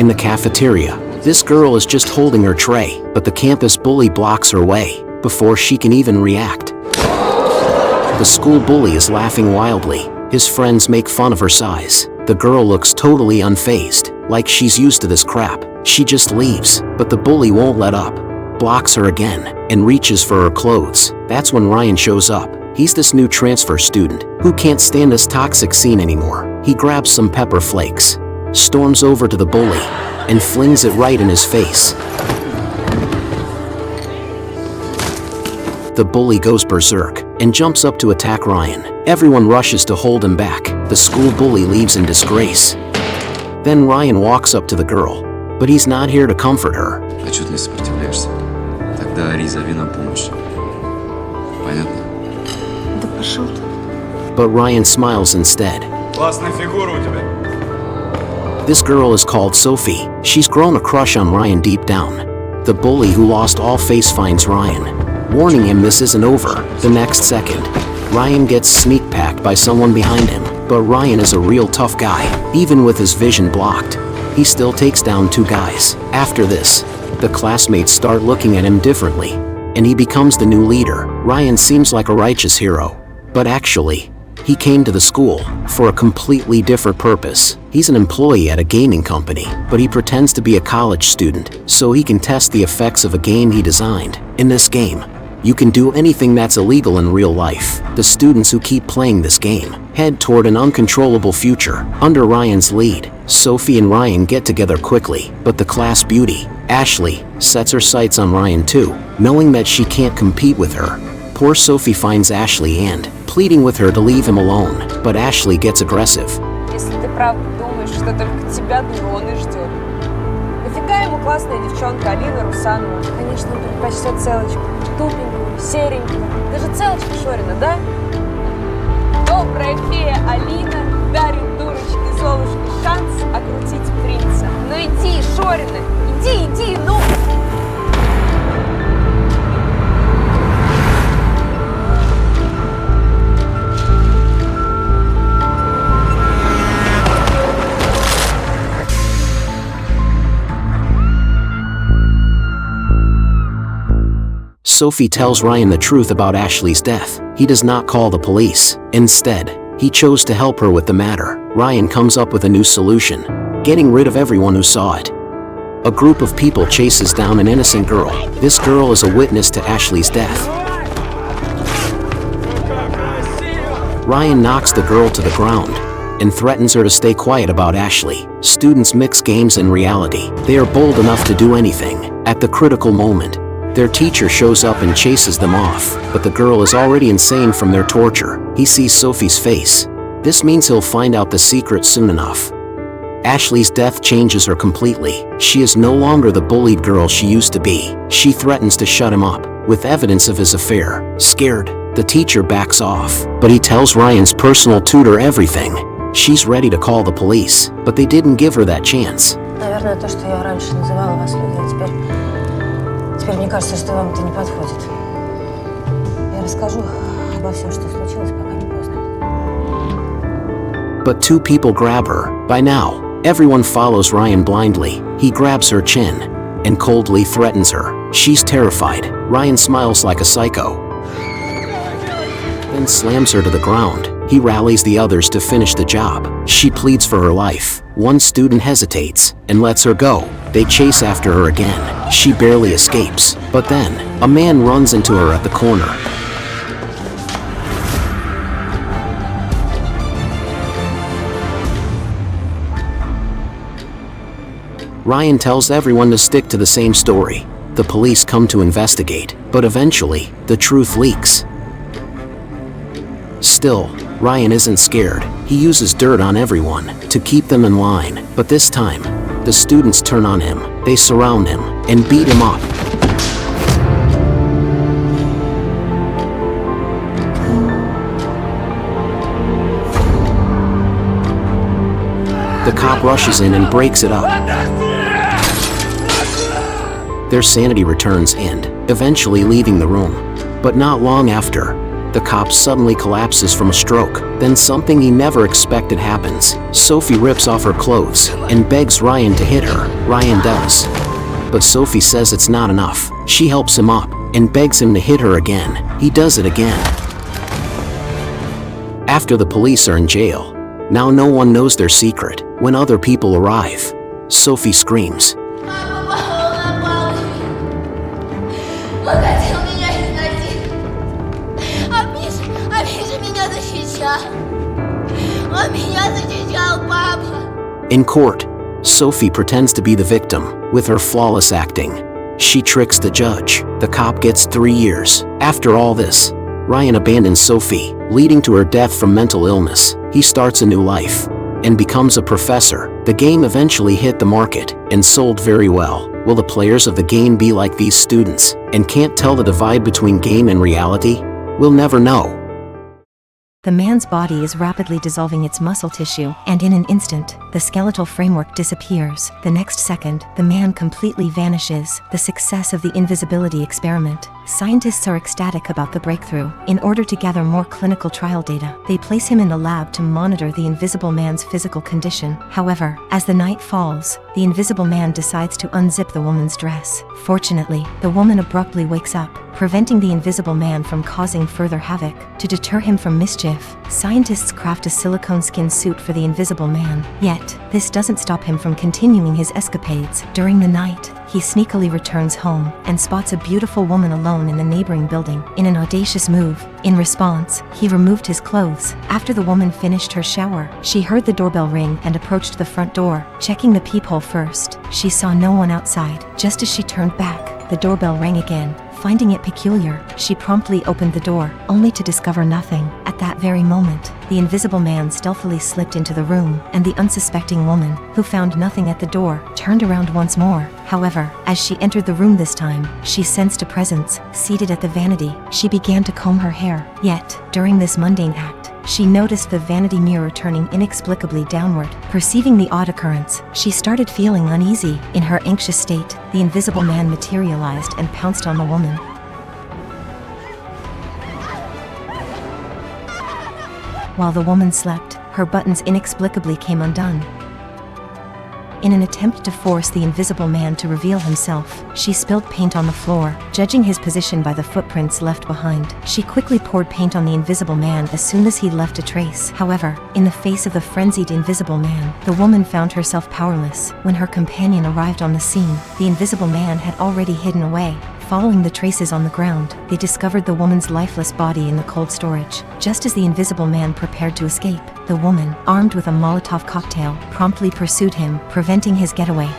In the cafeteria, this girl is just holding her tray, but the campus bully blocks her way before she can even react. The school bully is laughing wildly. His friends make fun of her size. The girl looks totally unfazed, like she's used to this crap. She just leaves, but the bully won't let up, blocks her again, and reaches for her clothes. That's when Ryan shows up. He's this new transfer student who can't stand this toxic scene anymore. He grabs some pepper flakes, storms over to the bully, and flings it right in his face. The bully goes berserk and jumps up to attack Ryan. Everyone rushes to hold him back. The school bully leaves in disgrace. Then Ryan walks up to the girl, but he's not here to comfort her. А чё ты не сопротивляешься? Тогда ори, зови на помощь. Понятно? Да пошел ты. But Ryan smiles instead. Классная фигура у тебя. This girl is called Sophie. She's grown a crush on Ryan deep down. The bully who lost all face finds Ryan, warning him this isn't over. The next second, Ryan gets sneak packed by someone behind him. But Ryan is a real tough guy. Even with his vision blocked, he still takes down 2 guys. After this, the classmates start looking at him differently, and he becomes the new leader. Ryan seems like a righteous hero, but actually, he came to the school for a completely different purpose. He's an employee at a gaming company, but he pretends to be a college student so he can test the effects of a game he designed. In this game, you can do anything that's illegal in real life. The students who keep playing this game head toward an uncontrollable future. Under Ryan's lead, Sophie and Ryan get together quickly, but the class beauty, Ashley, sets her sights on Ryan too, knowing that she can't compete with her. Poor Sophie finds Ashley and, pleading with her to leave him alone, but Ashley gets aggressive. Если ты правда думаешь, что только тебя одного он и ждет. Нафига ему классная девчонка Алина Русанова? Конечно, он предпочтет целочку. Тупенькую, серенькую. Даже целочка Шорина, да? Добрая фея Алина дарит дурочке Золушке шанс окрутить принца. Ну иди, Шорина, иди, ну! Sophie tells Ryan the truth about Ashley's death. He does not call the police. Instead, he chose to help her with the matter. Ryan comes up with a new solution, getting rid of everyone who saw it. A group of people chases down an innocent girl. This girl is a witness to Ashley's death. Ryan knocks the girl to the ground and threatens her to stay quiet about Ashley. Students mix games and reality. They are bold enough to do anything. At the critical moment, their teacher shows up and chases them off, but the girl is already insane from their torture. He sees Sophie's face. This means he'll find out the secret soon enough. Ashley's death changes her completely. She is no longer the bullied girl she used to be. She threatens to shut him up, with evidence of his affair. Scared, the teacher backs off, but he tells Ryan's personal tutor everything. She's ready to call the police, but they didn't give her that chance. Наверное, то, что я раньше называла вас людьми, теперь мне кажется, что вам это не подходит. Я расскажу обо всем, что случилось, пока не поздно. But 2 people grab her. By now, everyone follows Ryan blindly. He grabs her chin and coldly threatens her. She's terrified. Ryan smiles like a psycho, then slams her to the ground. He rallies the others to finish the job. She pleads for her life. One student hesitates and lets her go. They chase after her again. She barely escapes. But then, a man runs into her at the corner. Ryan tells everyone to stick to the same story. The police come to investigate, but eventually, the truth leaks. Still, Ryan isn't scared. He uses dirt on everyone to keep them in line. But this time, the students turn on him. They surround him and beat him up. The cop rushes in and breaks it up. Their sanity returns and, eventually leaving the room. But not long after, The cop suddenly collapses from a stroke. Then something he never expected happens. Sophie rips off her clothes and begs Ryan to hit her. Ryan does. But Sophie says it's not enough. She helps him up and begs him to hit her again. He does it again. After the police are in jail, now no one knows their secret. When other people arrive, Sophie screams. In court, Sophie pretends to be the victim with her flawless acting. She tricks the judge. The cop gets 3 years. After all this, Ryan abandons Sophie, leading to her death from mental illness. He starts a new life and becomes a professor. The game eventually hit the market and sold very well. Will the players of the game be like these students and can't tell the divide between game and reality? We'll never know. The man's body is rapidly dissolving its muscle tissue, and in an instant, the skeletal framework disappears. The next second, the man completely vanishes. The success of the invisibility experiment. Scientists are ecstatic about the breakthrough. In order to gather more clinical trial data, they place him in the lab to monitor the invisible man's physical condition. However, as the night falls, the invisible man decides to unzip the woman's dress. Fortunately, the woman abruptly wakes up, preventing the invisible man from causing further havoc. To deter him from mischief, scientists craft a silicone skin suit for the invisible man. Yet, this doesn't stop him from continuing his escapades. During the night, he sneakily returns home and spots a beautiful woman alone in a neighboring building. In an audacious move, in response, he removed his clothes. After the woman finished her shower, she heard the doorbell ring and approached the front door. Checking the peephole first, she saw no one outside. Just as she turned back, the doorbell rang again. Finding it peculiar, she promptly opened the door, only to discover nothing. At that very moment, the invisible man stealthily slipped into the room, and the unsuspecting woman, who found nothing at the door, turned around once more. However, as she entered the room this time, she sensed a presence. Seated at the vanity, she began to comb her hair. Yet, during this mundane act, she noticed the vanity mirror turning inexplicably downward. Perceiving the odd occurrence, she started feeling uneasy. In her anxious state, the invisible man materialized and pounced on the woman. While the woman slept, her buttons inexplicably came undone. In an attempt to force the invisible man to reveal himself, she spilled paint on the floor. Judging his position by the footprints left behind, she quickly poured paint on the invisible man as soon as he left a trace. However, in the face of the frenzied invisible man, the woman found herself powerless. When her companion arrived on the scene, the invisible man had already hidden away. Following the traces on the ground, they discovered the woman's lifeless body in the cold storage. Just as the invisible man prepared to escape, the woman, armed with a Molotov cocktail, promptly pursued him, preventing his getaway.